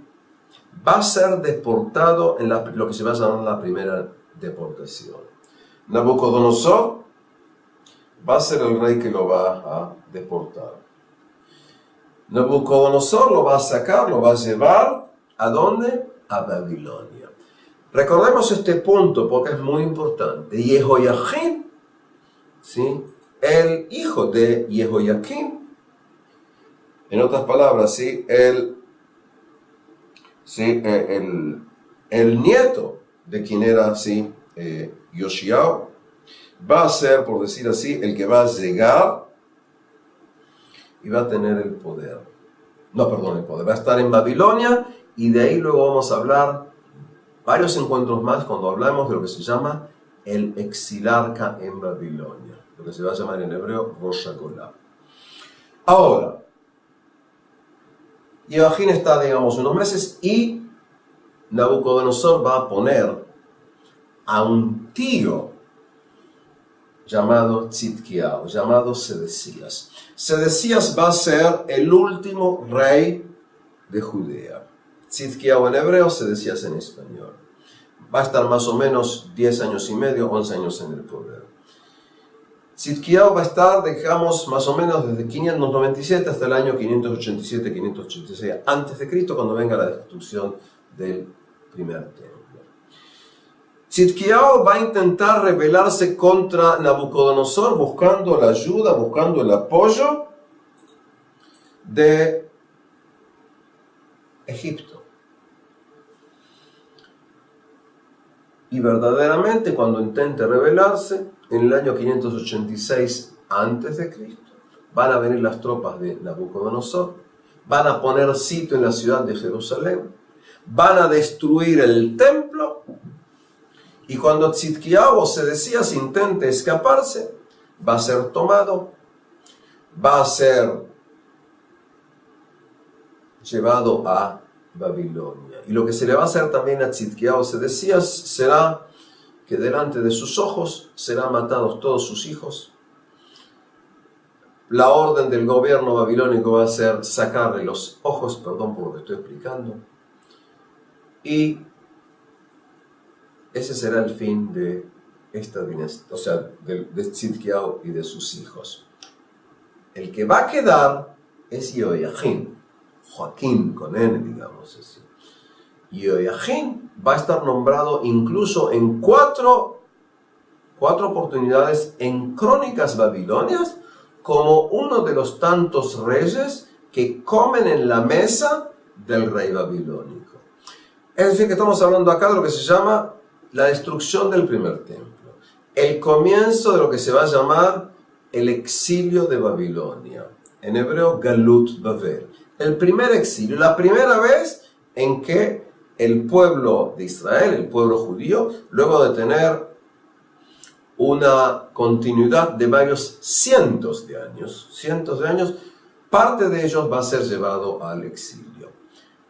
va a ser deportado en lo que se va a llamar la primera deportación. Nabucodonosor va a ser el rey que lo va a deportar. Nabucodonosor lo va a sacar, lo va a llevar, ¿a dónde? A Babilonia. Recordemos este punto porque es muy importante. Jehoiakim, ¿sí?, el hijo de Jehoiakim, en otras palabras, ¿sí?, el nieto de quien era, ¿sí?, Yoshiao, va a ser, por decir así, el que va a llegar y va a tener el poder. No, perdón, el poder. Va a estar en Babilonia y de ahí luego vamos a hablar varios encuentros más cuando hablamos de lo que se llama el exilarca en Babilonia, lo que se va a llamar en hebreo Rosh Hashanah. Ahora, Jehoiakim está, digamos, unos meses y Nabucodonosor va a poner a un tío llamado Tzidkiyahu, llamado Sedecías. Sedecías va a ser el último rey de Judea. Tzidkiyahu en hebreo, Sedecías en español. Va a estar más o menos 10 años y medio, 11 años en el poder. Tzidkiyahu va a estar, digamos, más o menos desde 597 hasta el año 587-586 antes de Cristo, cuando venga la destrucción del primer templo. Tzidkiyahu va a intentar rebelarse contra Nabucodonosor buscando la ayuda, buscando el apoyo de Egipto. Y verdaderamente cuando intente rebelarse, en el año 586 a.C., van a venir las tropas de Nabucodonosor, van a poner sitio en la ciudad de Jerusalén, van a destruir el templo, y cuando Tzidkiyahu o Sedecías intente escaparse, va a ser tomado, va a ser llevado a Babilonia. Y lo que se le va a hacer también a Tzidkiyahu o Sedecías será que delante de sus ojos serán matados todos sus hijos. La orden del gobierno babilónico va a ser sacarle los ojos, perdón por lo que estoy explicando, y ese será el fin de esta dinastía, o sea, de Tzidkiyahu y de sus hijos. El que va a quedar es Jehoiakim, Joaquín con N, digamos así. Jehoiakim va a estar nombrado incluso en cuatro oportunidades en crónicas babilonias como uno de los tantos reyes que comen en la mesa del rey babilónico. Es decir, que estamos hablando acá de lo que se llama la destrucción del primer templo, el comienzo de lo que se va a llamar el exilio de Babilonia, en hebreo Galut Babel, el primer exilio, la primera vez en que el pueblo de Israel, el pueblo judío, luego de tener una continuidad de varios cientos de años, parte de ellos va a ser llevado al exilio.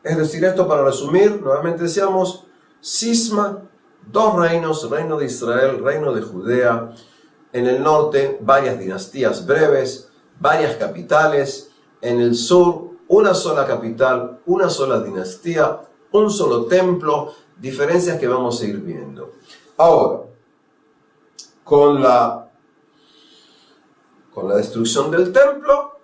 Es decir, esto para resumir, nuevamente decíamos, cisma, dos reinos, reino de Israel, reino de Judea, en el norte varias dinastías breves, varias capitales, en el sur una sola capital, una sola dinastía, un solo templo, diferencias que vamos a ir viendo. Ahora, con la destrucción del templo,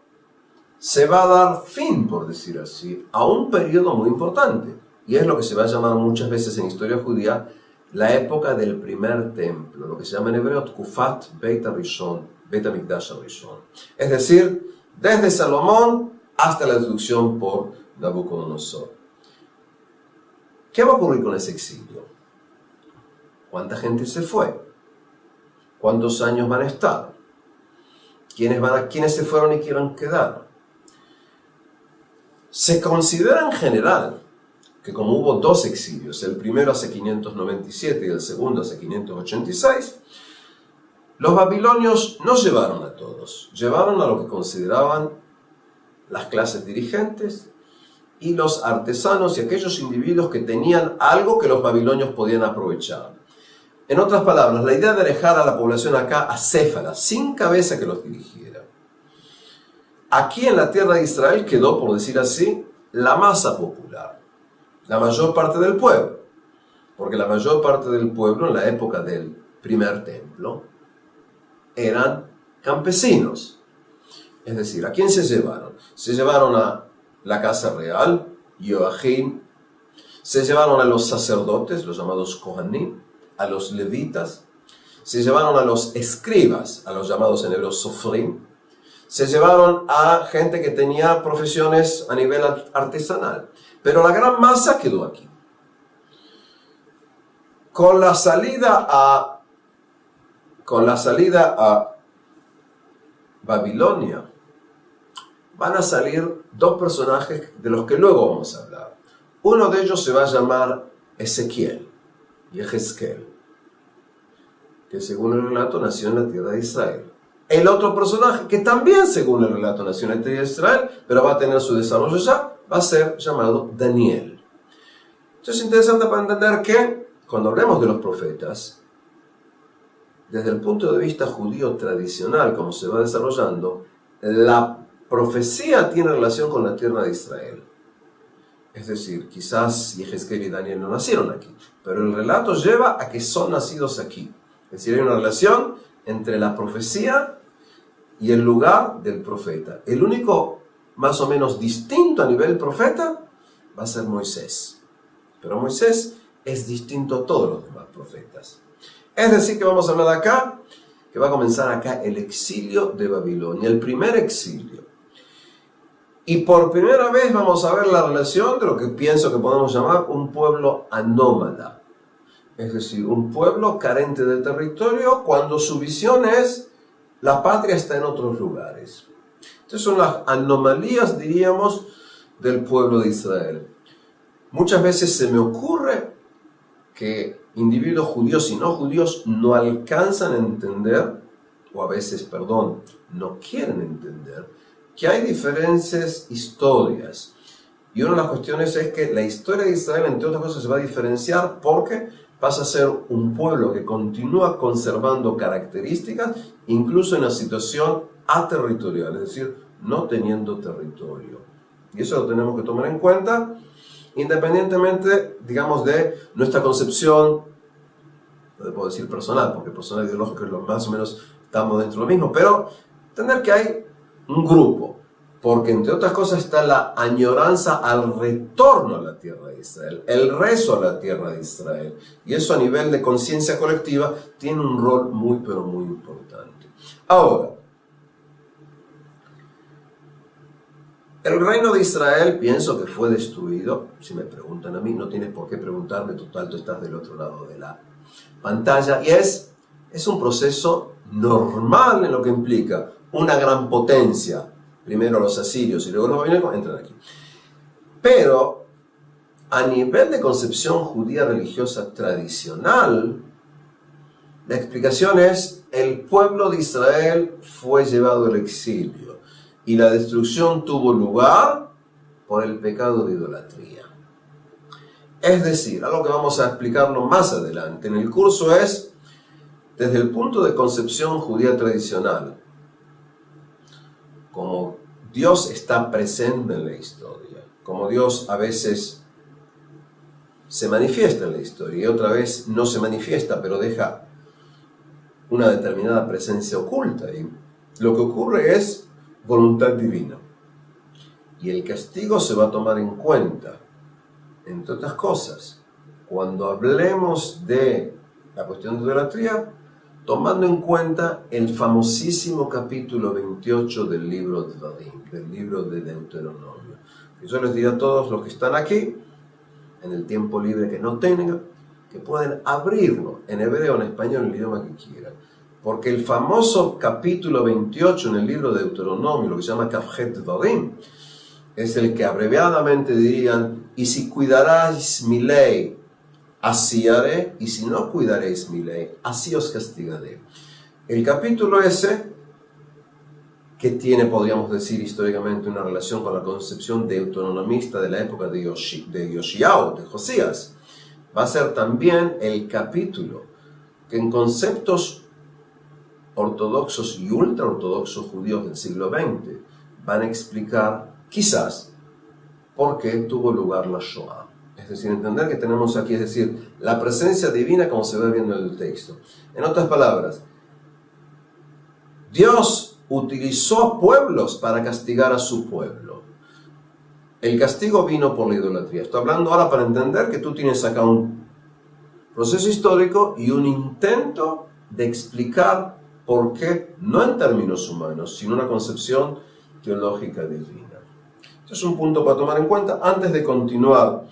se va a dar fin, por decir así, a un periodo muy importante, y es lo que se va a llamar muchas veces en historia judía la época del primer templo, lo que se llama en hebreo Tkufat Beit HaRishon, Beit HaMikdash HaRishon. Es decir, desde Salomón hasta la destrucción por Nabucodonosor. ¿Qué va a ocurrir con ese exilio? ¿Cuánta gente se fue? ¿Cuántos años van a estar? ¿Quiénes se fueron y quieren quedar? Se considera en general que como hubo dos exilios, el primero hace 597 y el segundo hace 586, los babilonios no llevaron a todos, llevaron a lo que consideraban las clases dirigentes y los artesanos y aquellos individuos que tenían algo que los babilonios podían aprovechar. En otras palabras, la idea de dejar a la población acá acéfala, sin cabeza que los dirigiera. Aquí en la tierra de Israel quedó, por decir así, la masa popular, la mayor parte del pueblo, porque la mayor parte del pueblo en la época del primer templo eran campesinos. Es decir, ¿a quién se llevaron? Se llevaron a la casa real, Joachim. Se llevaron a los sacerdotes, los llamados Kohanim, a los levitas. Se llevaron a los escribas, a los llamados en hebreo sofrim. Se llevaron a gente que tenía profesiones a nivel artesanal. Pero la gran masa quedó aquí. Con la salida a Babilonia, van a salir dos personajes de los que luego vamos a hablar. Uno de ellos se va a llamar Ezequiel, Yehezkel, que según el relato nació en la tierra de Israel. El otro personaje, que también según el relato nació en la tierra de Israel, pero va a tener su desarrollo ya, va a ser llamado Daniel. Esto es interesante para entender que, cuando hablemos de los profetas, desde el punto de vista judío tradicional, como se va desarrollando, la profecía tiene relación con la tierra de Israel. Es decir, quizás Yehezkel y Daniel no nacieron aquí, pero el relato lleva a que son nacidos aquí. Es decir, hay una relación entre la profecía y el lugar del profeta. El único más o menos distinto a nivel profeta va a ser Moisés. Pero Moisés es distinto a todos los demás profetas. Es decir, que vamos a hablar acá, que va a comenzar acá el exilio de Babilonia, el primer exilio. Y por primera vez vamos a ver la relación de lo que pienso que podemos llamar un pueblo anómala. Es decir, un pueblo carente de territorio cuando su visión es la patria está en otros lugares. Estas son las anomalías, diríamos, del pueblo de Israel. Muchas veces se me ocurre que individuos judíos y no judíos no alcanzan a entender, o a veces, no quieren entender, que hay diferentes historias. Y una de las cuestiones es que la historia de Israel, entre otras cosas, se va a diferenciar porque pasa a ser un pueblo que continúa conservando características, incluso en una situación aterritorial, es decir, no teniendo territorio. Y eso lo tenemos que tomar en cuenta, independientemente, digamos, de nuestra concepción, no puedo decir personal, porque personal y ideológico es lo más o menos estamos dentro de lo mismo, pero entender que hay un grupo, porque entre otras cosas está la añoranza al retorno a la tierra de Israel, el rezo a la tierra de Israel, y eso a nivel de conciencia colectiva tiene un rol muy pero muy importante. Ahora, el reino de Israel pienso que fue destruido. Si me preguntan a mí, no tienes por qué preguntarme, total, tú estás del otro lado de la pantalla, y es un proceso normal en lo que implica una gran potencia. Primero los asirios y luego los babilónicos entran aquí. Pero a nivel de concepción judía religiosa tradicional, la explicación es: el pueblo de Israel fue llevado al exilio y la destrucción tuvo lugar por el pecado de idolatría. Es decir, algo que vamos a explicarlo más adelante en el curso es, desde el punto de concepción judía tradicional, como Dios está presente en la historia, como Dios a veces se manifiesta en la historia y otra vez no se manifiesta, pero deja una determinada presencia oculta, y lo que ocurre es voluntad divina. Y el castigo se va a tomar en cuenta, entre otras cosas, cuando hablemos de la cuestión de idolatría, tomando en cuenta el famosísimo capítulo 28 del libro de Dvarim, del libro de Deuteronomio. Y yo les diría a todos los que están aquí, en el tiempo libre que no tengan, que pueden abrirlo en hebreo, en español, en el idioma que quieran. Porque el famoso capítulo 28 en el libro de Deuteronomio, lo que se llama Kafjet Dvarim, es el que abreviadamente dirían: y si cuidaráis mi ley, así haré, y si no cuidaréis mi ley, así os castigaré. El capítulo ese, que tiene, podríamos decir, históricamente una relación con la concepción deuteronomista de la época de Yoshiao, de Josías, va a ser también el capítulo que en conceptos ortodoxos y ultraortodoxos judíos del siglo XX van a explicar, quizás, por qué tuvo lugar la Shoah. Es decir, entender que tenemos aquí, es decir, la presencia divina como se va viendo en el texto. En otras palabras, Dios utilizó pueblos para castigar a su pueblo. el castigo vino por la idolatría. Estoy hablando ahora para entender que tú tienes acá un proceso histórico y un intento de explicar por qué, no en términos humanos, sino una concepción teológica divina. Este es un punto para tomar en cuenta. Antes de continuar,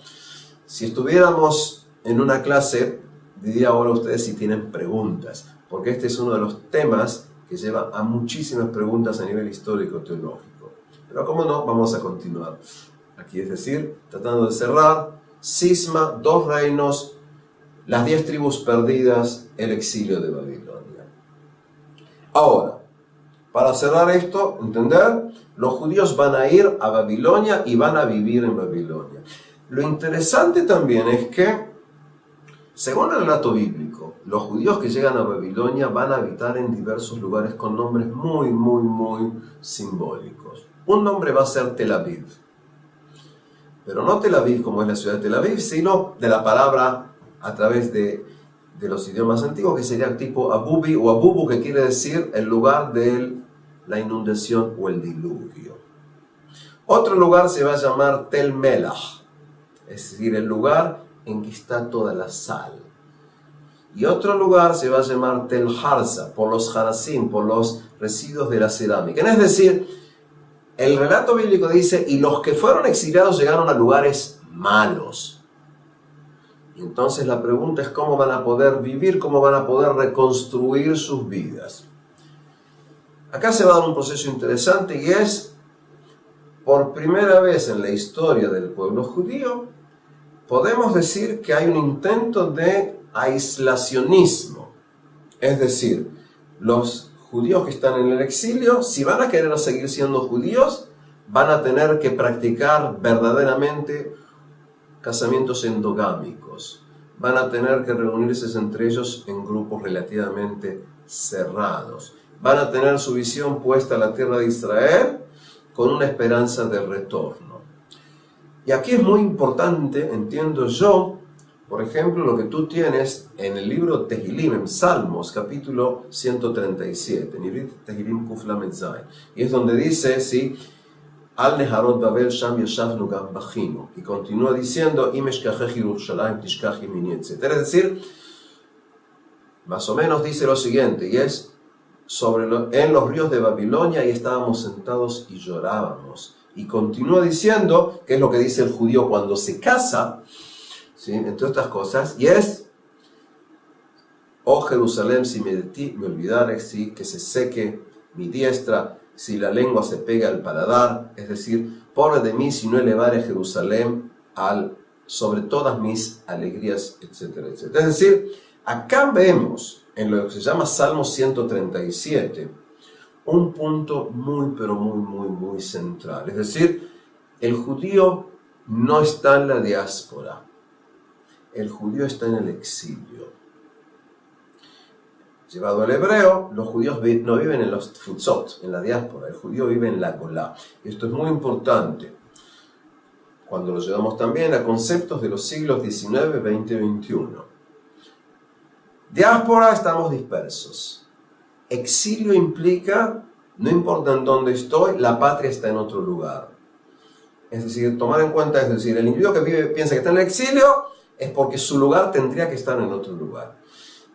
si estuviéramos en una clase, diría ahora a ustedes si tienen preguntas, porque este es uno de los temas que lleva a muchísimas preguntas a nivel histórico-teológico. Pero como no, vamos a continuar. Aquí es decir, tratando de cerrar, cisma, 2 reinos, las 10 tribus perdidas, el exilio de Babilonia. Ahora, para cerrar esto, entender, los judíos van a ir a Babilonia y van a vivir en Babilonia. Lo interesante también es que, según el relato bíblico, los judíos que llegan a Babilonia van a habitar en diversos lugares con nombres muy simbólicos. Un nombre va a ser Tel Aviv. Pero no Tel Aviv como es la ciudad de Tel Aviv, sino de la palabra a través de los idiomas antiguos, que sería tipo Abubi o Abubu, que quiere decir el lugar de la inundación o el diluvio. Otro lugar se va a llamar Tel Melach, es decir, el lugar en que está toda la sal. Y otro lugar se va a llamar Tel Harza, por los Harasim, por los residuos de la cerámica. Es decir, el relato bíblico dice, y los que fueron exiliados llegaron a lugares malos. Y entonces la pregunta es cómo van a poder vivir, cómo van a poder reconstruir sus vidas. Acá se va a dar un proceso interesante y es, por primera vez en la historia del pueblo judío, podemos decir que hay un intento de aislacionismo. Es decir, los judíos que están en el exilio, si van a querer seguir siendo judíos, van a tener que practicar verdaderamente casamientos endogámicos. Van a tener que reunirse entre ellos en grupos relativamente cerrados. Van a tener su visión puesta a la tierra de Israel con una esperanza de retorno. Y aquí es muy importante, entiendo yo, por ejemplo, lo que tú tienes en el libro Tehilim, en Salmos, capítulo 137, en Ibrit Tehilim Kuf Lamed Zayin. Y es donde dice, sí, Al Neharot Babel Sham Yeshavnu Gam Bachinu. Y continúa diciendo, Im eshkachech Yerushalayim tishkach yemini, etc. Es decir, más o menos dice lo siguiente, y es, en los ríos de Babilonia, y estábamos sentados y llorábamos. Y continúa diciendo, que es lo que dice el judío cuando se casa, ¿sí? Entre otras cosas, y es, oh Jerusalén, si de ti me olvidare, ¿sí? Que se seque mi diestra, si la lengua se pega al paladar, es decir, pobre de mí si no elevare Jerusalén sobre todas mis alegrías, etcétera, etcétera. Es decir, acá vemos, en lo que se llama Salmo 137, un punto muy central. Es decir, el judío no está en la diáspora. El judío está en el exilio. Llevado al hebreo, los judíos no viven en los tfutzot, en la diáspora. El judío vive en la Golá. Y esto es muy importante cuando lo llevamos también a conceptos de los siglos XIX, XX y XXI. Diáspora, estamos dispersos. Exilio implica, no importa en dónde estoy, la patria está en otro lugar. Es decir, tomar en cuenta, es decir, el individuo que piensa que está en el exilio es porque su lugar tendría que estar en otro lugar.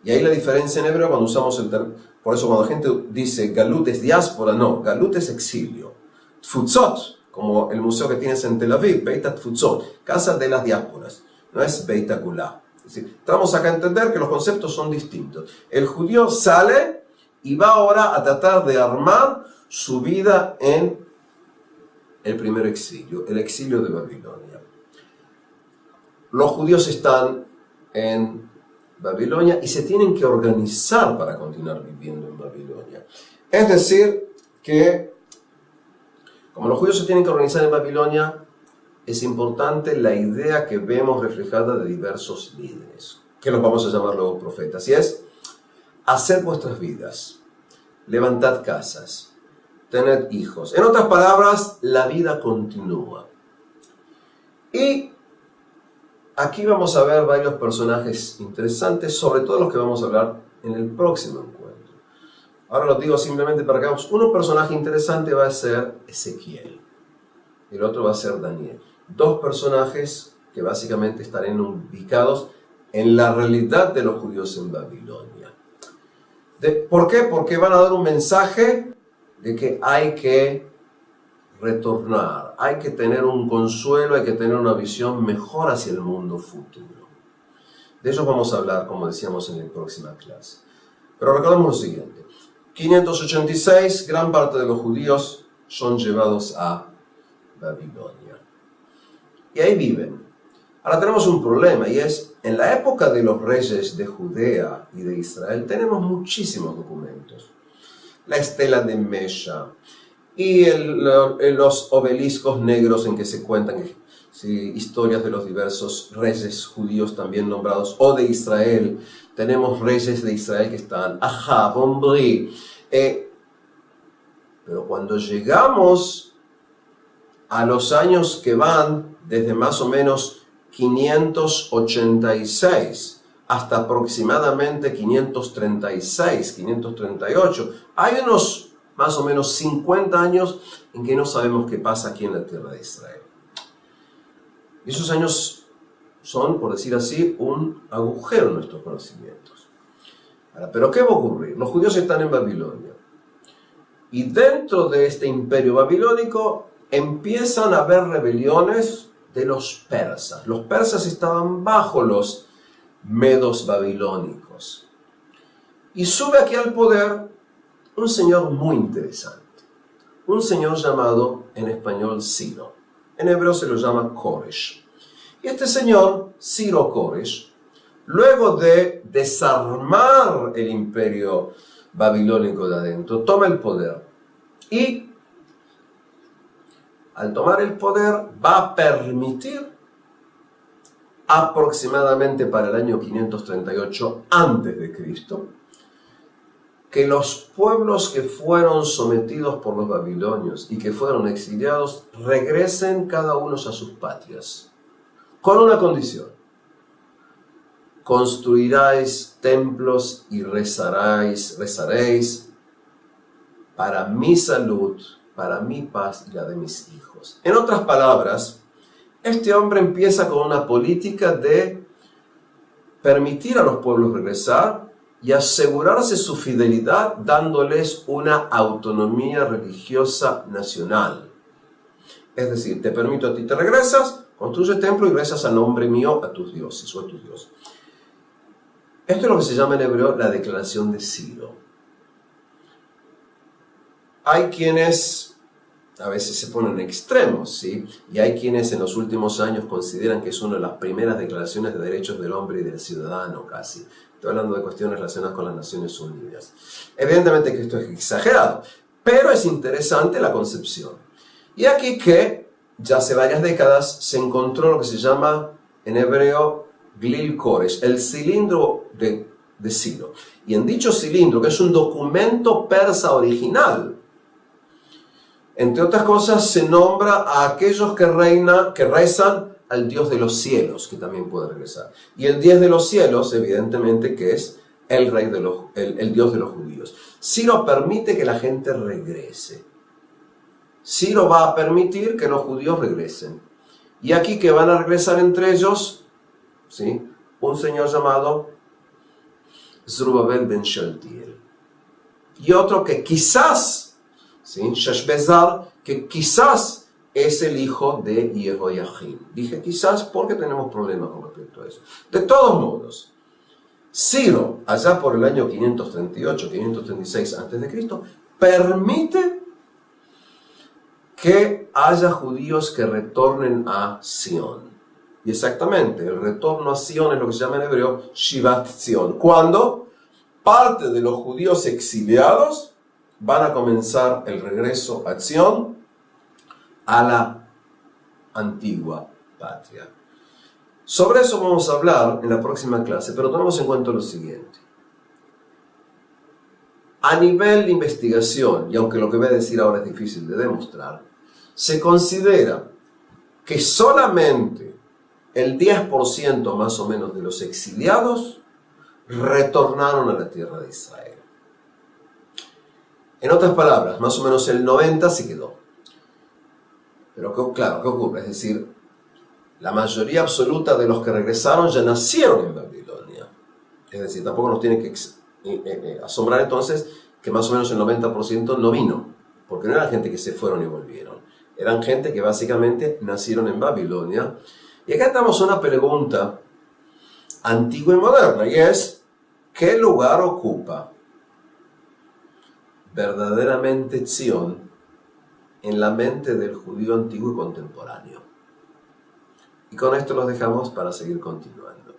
Y ahí la diferencia en hebreo cuando usamos el término, por eso cuando la gente dice Galut es diáspora, no, Galut es exilio. Tfutzot, como el museo que tienes en Tel Aviv, Beit Tfutzot, casa de las diásporas, no es Beit Gulá. Es decir, estamos acá a entender que los conceptos son distintos. El judío sale y va ahora a tratar de armar su vida en el primer exilio, el exilio de Babilonia. Los judíos están en Babilonia y se tienen que organizar para continuar viviendo en Babilonia. Es decir, que como los judíos se tienen que organizar en Babilonia, es importante la idea que vemos reflejada de diversos líderes, que los vamos a llamar luego profetas, y es hacer vuestras vidas, levantad casas, tened hijos. En otras palabras, la vida continúa. Y aquí vamos a ver varios personajes interesantes, sobre todo los que vamos a hablar en el próximo encuentro. Ahora lo digo simplemente para que hagamos. Un personaje interesante va a ser Ezequiel. el otro va a ser Daniel. Dos personajes que básicamente estarán ubicados en la realidad de los judíos en Babilonia. ¿Por qué? Porque van a dar un mensaje de que hay que retornar, hay que tener un consuelo, hay que tener una visión mejor hacia el mundo futuro. De ello vamos a hablar, como decíamos, en la próxima clase. Pero recordemos lo siguiente. 586, gran parte de los judíos son llevados a Babilonia. Y ahí viven. Ahora tenemos un problema, y es, en la época de los reyes de Judea y de Israel, tenemos muchísimos documentos. La estela de Mesha y los obeliscos negros en que se cuentan historias de los diversos reyes judíos también nombrados, o de Israel. Tenemos reyes de Israel que están, Ahab, Omri. Pero cuando llegamos a los años que van desde más o menos 586 hasta aproximadamente 536, 538, hay unos más o menos 50 años en que no sabemos qué pasa aquí en la tierra de Israel. Y esos años son, por decir así, un agujero en nuestros conocimientos. Ahora, ¿pero qué va a ocurrir? Los judíos están en Babilonia. Y dentro de este imperio babilónico empiezan a haber rebeliones de los persas. Los persas estaban bajo los medos babilónicos. Y sube aquí al poder un señor muy interesante. Un señor llamado en español Ciro. En hebreo se lo llama Koresh. Y este señor, Ciro Koresh, luego de desarmar el imperio babilónico de adentro, toma el poder. Y al tomar el poder va a permitir aproximadamente para el año 538 a.C. que los pueblos que fueron sometidos por los babilonios y que fueron exiliados regresen cada uno a sus patrias, con una condición: construiráis templos y rezaréis para mi salud, para mi paz y la de mis hijos. En otras palabras, este hombre empieza con una política de permitir a los pueblos regresar y asegurarse su fidelidad dándoles una autonomía religiosa nacional. Es decir, te permito a ti, te regresas, construyes templo y rezas a nombre mío a tus dioses o a tus dioses. Esto es lo que se llama en hebreo la declaración de Ciro. Hay quienes a veces se ponen extremos, ¿sí? Y hay quienes en los últimos años consideran que es una de las primeras declaraciones de derechos del hombre y del ciudadano casi. Estoy hablando de cuestiones relacionadas con las Naciones Unidas. Evidentemente que esto es exagerado, pero es interesante la concepción. Y aquí que ya hace varias décadas se encontró lo que se llama en hebreo Glil Koresh, el cilindro de Ciro. Y en dicho cilindro, que es un documento persa original, entre otras cosas, se nombra a aquellos que rezan al Dios de los cielos, que también puede regresar. Y el Dios de los cielos, evidentemente, que es el Dios de los judíos. Ciro permite que la gente regrese. Ciro va a permitir que los judíos regresen. Y aquí que van a regresar entre ellos, ¿sí?, un señor llamado Zorobabel ben Shealtiel. Y otro que quizás, ¿sí?, Sheshbazzar, que quizás es el hijo de Jehoiakim. Dije quizás porque tenemos problemas con respecto a eso. De todos modos, Ciro, allá por el año 538, 536 a.C., permite que haya judíos que retornen a Sion. Y exactamente, el retorno a Sion es lo que se llama en hebreo Shivat Zion. Cuando parte de los judíos exiliados van a comenzar el regreso a Sion, a la antigua patria. Sobre eso vamos a hablar en la próxima clase, pero tomemos en cuenta lo siguiente. A nivel de investigación, y aunque lo que voy a decir ahora es difícil de demostrar, se considera que solamente el 10% más o menos de los exiliados retornaron a la tierra de Israel. En otras palabras, más o menos el 90% se quedó. Pero claro, ¿qué ocurre? Es decir, la mayoría absoluta de los que regresaron ya nacieron en Babilonia. Es decir, tampoco nos tiene que asombrar entonces que más o menos el 90% no vino, porque no eran gente que se fueron y volvieron. Eran gente que básicamente nacieron en Babilonia. Y acá estamos a una pregunta antigua y moderna, y es, ¿qué lugar ocupa verdaderamente Zion en la mente del judío antiguo y contemporáneo? Y con esto los dejamos para seguir continuando.